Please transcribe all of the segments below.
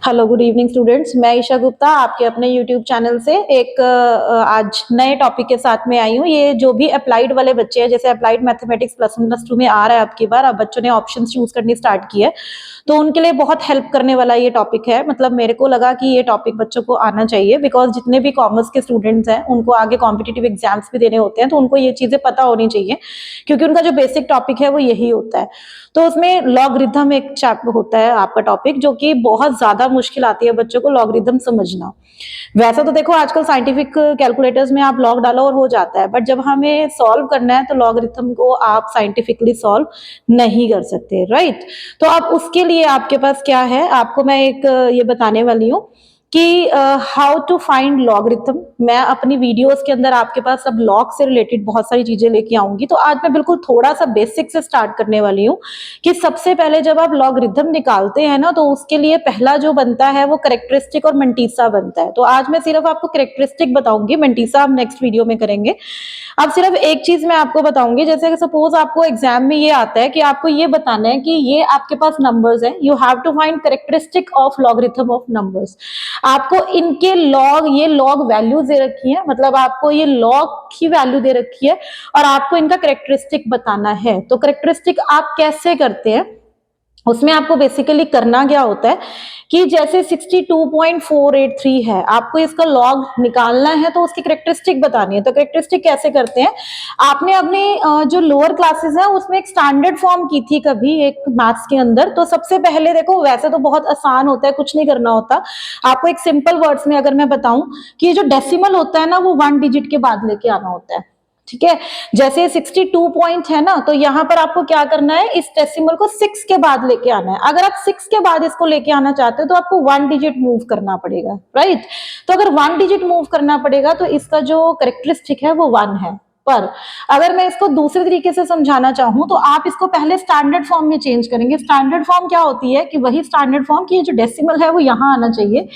Hello good evening students, मैं ईशा गुप्ता आपके अपने यूट्यूब चैनल से एक आज नए टॉपिक के साथ में आई हूँ। ये जो भी अप्लाइड वाले बच्चे हैं, जैसे अप्लाइड मैथमेटिक्स +1 +2 में आ रहा है आपकी बार, अब बच्चों ने ऑप्शन चूज करनी स्टार्ट की है, तो उनके लिए बहुत हेल्प करने वाला ये टॉपिक है। मतलब मेरे को लगा कि ये टॉपिक बच्चों को आना चाहिए, बिकॉज जितने भी कॉमर्स के स्टूडेंट्स हैं उनको आगे कॉम्पिटिटिव एग्जाम्स भी देने होते हैं, तो उनको ये चीजें पता होनी चाहिए, क्योंकि उनका जो बेसिक टॉपिक है वो यही होता है। तो उसमें लॉगरिथम एक चैप्टर होता है आपका टॉपिक, जो कि बहुत ज्यादा मुश्किल आती है बच्चों को लॉगरिथम समझना। वैसे तो देखो आजकल साइंटिफिक कैलकुलेटर्स में आप लॉग डालो और हो जाता है, बट जब हमें सॉल्व करना है तो लॉगरिथम को आप साइंटिफिकली सॉल्व नहीं कर सकते, राइट। तो अब उसके लिए आपके पास क्या है, आपको मैं एक ये बताने वाली हूँ कि हाउ टू फाइंड लॉगरिथम। मैं अपनी वीडियोस के अंदर आपके पास अब लॉग से रिलेटेड बहुत सारी चीजें लेके आऊंगी। तो आज मैं बिल्कुल थोड़ा सा बेसिक से स्टार्ट करने वाली हूँ कि सबसे पहले जब आप लॉगरिथम निकालते हैं ना, तो उसके लिए पहला जो बनता है वो कैरेक्टरिस्टिक और मंटीसा बनता है। तो आज मैं सिर्फ आपको कैरेक्टरिस्टिक बताऊंगी, मंटीसा हम नेक्स्ट वीडियो में करेंगे। अब सिर्फ एक चीज मैं आपको बताऊंगी, जैसे सपोज आपको एग्जाम में ये आता है कि आपको ये बताना है कि ये आपके पास नंबर्स हैं, you have to find characteristic of logarithm of numbers. आपको इनके लॉग, ये लॉग वैल्यूज दे रखी है, मतलब आपको ये लॉग की वैल्यू दे रखी है और आपको इनका कैरेक्टरिस्टिक बताना है। तो कैरेक्टरिस्टिक आप कैसे करते हैं, उसमें आपको बेसिकली करना क्या होता है कि जैसे 62.483 है, आपको इसका लॉग निकालना है तो उसकी कैरेक्टरिस्टिक बतानी है। तो कैरेक्टरिस्टिक कैसे करते हैं, आपने अपने जो लोअर क्लासेस है उसमें एक स्टैंडर्ड फॉर्म की थी कभी एक मैथ्स के अंदर। तो सबसे पहले देखो, वैसे तो बहुत आसान होता है, कुछ नहीं करना होता आपको। एक सिंपल वर्ड्स में अगर मैं बताऊं कि जो डेसिमल होता है ना, वो 1 डिजिट के बाद लेके आना होता है, ठीक है। जैसे 62 पॉइंट है ना, तो यहां पर आपको क्या करना है, इस डेसिमल को 6 के बाद लेके आना है। अगर आप 6 के बाद इसको लेके आना चाहते हो तो आपको 1 डिजिट मूव करना पड़ेगा, राइट। तो अगर 1 डिजिट मूव करना पड़ेगा तो इसका जो कैरेक्टरिस्टिक है वो 1 है। पर अगर मैं इसको दूसरे तरीके से समझाना चाहूं तो आप इसको पहले स्टैंडर्ड फॉर्म में चेंज करेंगे। स्टैंडर्ड फॉर्म क्या होती है कि वही स्टैंडर्ड फॉर्म की जो डेसिमल है वो यहां आना चाहिए।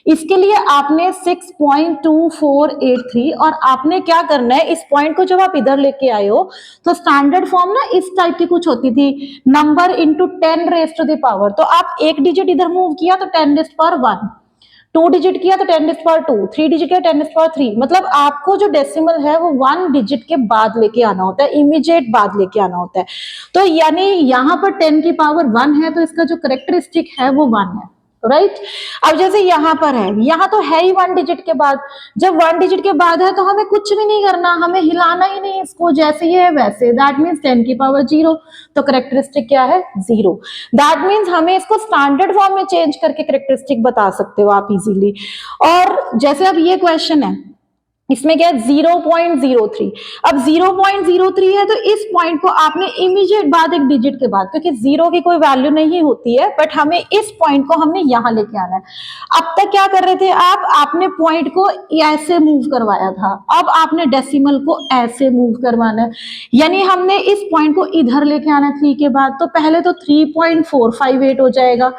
इसके लिए आपने 6.2483 और आपने क्या करना है, इस पॉइंट को जब आप इधर लेके आए हो तो स्टैंडर्ड फॉर्म ना इस टाइप की कुछ होती थी, नंबर इंटू 10⁻⁴। तो आप एक डिजिट इधर मूव किया तो 10⁻⁴, 2 डिजिट किया तो 10⁻², 3 डिजिट किया 10⁻3। मतलब आपको जो डेसिमल है वो 1 डिजिट के बाद लेके आना होता है, इमीडिएट बाद लेके आना होता है। तो यानी यहां पर 10⁻1 है तो इसका जो कैरेक्टरिस्टिक है वो 1 है, राइट। अब जैसे यहां पर है, यहां तो है ही 1 डिजिट के बाद। जब 1 डिजिट के बाद है तो हमें कुछ भी नहीं करना, हमें हिलाना ही नहीं इसको, जैसे ही है वैसे। That means 10⁻0। तो कैरेक्टरिस्टिक क्या है, 0। दैट मीन्स हमें इसको स्टैंडर्ड फॉर्म में चेंज करके कैरेक्टरिस्टिक बता सकते हो आप इजीली। और जैसे अब ये क्वेश्चन है, इसमें क्या है 0.03। अब 0.03 है तो इस पॉइंट को आपने इमीडिएट बाद एक डिजिट के बाद, क्योंकि 0 की कोई वैल्यू नहीं होती है, बट हमें इस पॉइंट को हमने यहां लेके आना है। अब तक क्या कर रहे थे आप, आपने पॉइंट को ऐसे मूव करवाया था, अब आपने डेसिमल को ऐसे मूव करवाना है। यानी हमने इस पॉइंट को इधर लेके आना 3 के बाद, तो पहले तो 3.458 हो जाएगा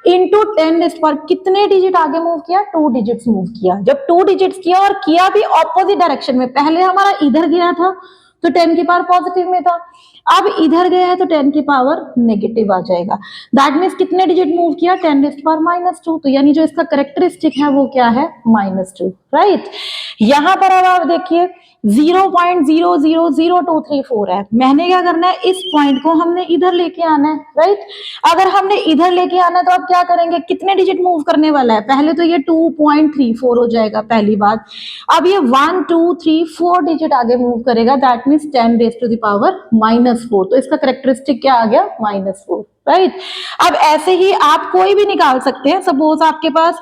इंटू 10⁻, कितने डिजिट आगे मूव किया, 2 डिजिट्स मूव किया। जब 2 डिजिट्स किया और किया भी ऑपोजिट डायरेक्शन में, पहले हमारा इधर गया था तो 10 की पावर पॉजिटिव में था, अब इधर गया है तो 10 की पावर नेगेटिव आ जाएगा। दैट मीन्स कितने डिजिट मूव किया, 10⁻²। तो यानी जो इसका कैरेक्टरिस्टिक है वो क्या है, -2, राइट। यहां पर अब आप देखिए 0.000234 है। मैंने क्या करना है, इस पॉइंट को हमने इधर लेके आना है, राइट। अगर हमने इधर लेके आना है तो आप क्या करेंगे, कितने डिजिट मूव करने वाला है, पहले तो ये 2.34 हो जाएगा पहली बात। अब ये 1 2 3 4 डिजिट आगे मूव करेगा, दैट मीन्स 10⁻⁻⁴। तो इसका कैरेक्टरिस्टिक क्या आ गया, -4, राइट। अब ऐसे ही आप कोई भी निकाल सकते हैं। सपोज आपके पास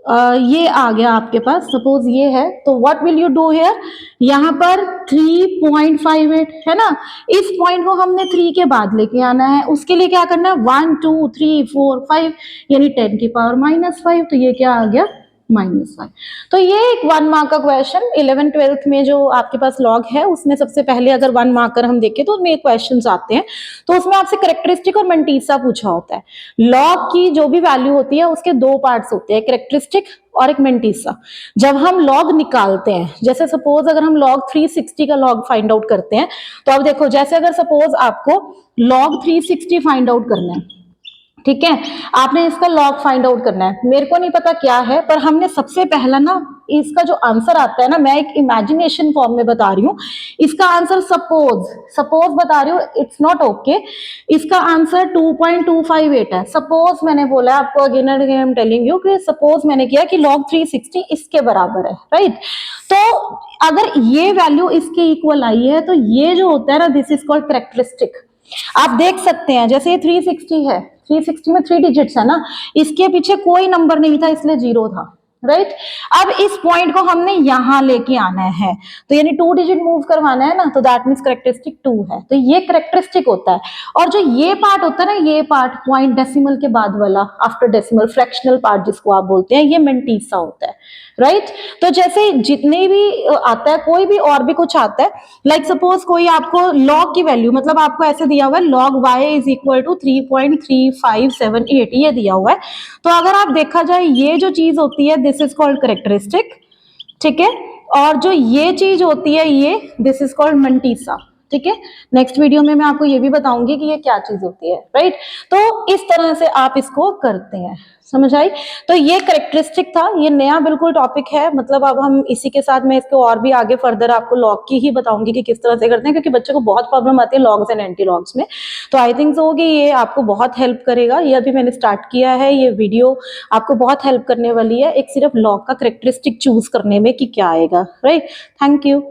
ये आ गया, आपके पास सपोज ये है, तो what will you do here, यहाँ पर 3.58 है ना, इस पॉइंट को हमने 3 के बाद लेके आना है। उसके लिए क्या करना है, 1 2 3 4 5 यानी 10 की पावर -5। तो ये क्या आ गया, -5। तो ये एक 1 मार्क का क्वेश्चन 11th 12th में जो आपके पास लॉग है उसमें सबसे पहले अगर 1 मार्कर हम देखें तो उसमें क्वेश्चंस आते हैं। तो उसमें आपसे कैरेक्टरिस्टिक और मंटीसा पूछा होता है। लॉग की जो भी वैल्यू होती है उसके 2 पार्ट्स होते हैं, कैरेक्टरिस्टिक और एक मंटीसा। जब हम लॉग निकालते हैं, जैसे सपोज अगर हम लॉग 360 का लॉग फाइंड आउट करते हैं, तो अब देखो जैसे अगर सपोज आपको लॉग 360 फाइंड आउट करना है, ठीक है, आपने इसका लॉग फाइंड आउट करना है। मेरे को नहीं पता क्या है, पर हमने सबसे पहला ना इसका जो आंसर आता है ना, मैं एक इमेजिनेशन फॉर्म में बता रही हूँ इसका आंसर। सपोज सपोज बता रही हूँ, इट्स नॉट ओके। इसका आंसर 2.258 है। सपोज मैंने बोला आपको, again and again I am telling you कि सपोज मैंने किया कि log 360 इसके बराबर है, राइट। तो अगर ये वैल्यू इसके इक्वल आई है तो ये जो होता है ना, दिस इज कॉल्ड कैरेक्टरिस्टिक। आप देख सकते हैं जैसे ये 360 है, 360 में 3 डिजिट्स है ना, इसके पीछे कोई नंबर नहीं था इसलिए 0 था, राइट। अब इस पॉइंट को हमने यहां लेके आना है, तो यानी 2 डिजिट मूव करवाना है ना, तो दैट मीन्स कैरेक्टरिस्टिक 2 है, तो ये कैरेक्टरिस्टिक होता है। और जो ये पार्ट होता है ना, ये पार्ट पॉइंट डेसिमल के बाद वाला, आफ्टर डेसिमल फ्रैक्शनल पार्ट जिसको आप बोलते हैं, ये मेंटीसा होता है, राइट। तो जैसे जितने भी आता है, कोई भी और भी कुछ आता है, लाइक सपोज कोई आपको लॉग की वैल्यू, मतलब आपको ऐसे दिया हुआ है log y is equal to 3.3578 ये दिया हुआ है। तो अगर आप देखा जाए, ये जो चीज होती है दिस इज कॉल्ड कैरेक्टरिस्टिक, ठीक है। और जो ये चीज होती है ये, दिस इज कॉल्ड मंटीसा, ठीक है। नेक्स्ट वीडियो में मैं आपको ये भी बताऊंगी कि ये क्या चीज होती है, राइट। तो इस तरह से आप इसको करते हैं, समझ आई। तो ये कैरेक्टरिस्टिक था, ये नया बिल्कुल टॉपिक है, मतलब अब हम इसी के साथ मैं इसको और भी आगे फर्दर आपको लॉग की ही बताऊंगी कि किस तरह से करते हैं, क्योंकि बच्चे को बहुत प्रॉब्लम आती है लॉग्स एंड एंटी लॉग्स में। तो आई थिंक सो कि ये आपको बहुत हेल्प करेगा। ये अभी मैंने स्टार्ट किया है, ये वीडियो आपको बहुत हेल्प करने वाली है, एक सिर्फ लॉग का कैरेक्टरिस्टिक चूज करने में कि क्या आएगा, राइट। Thank you.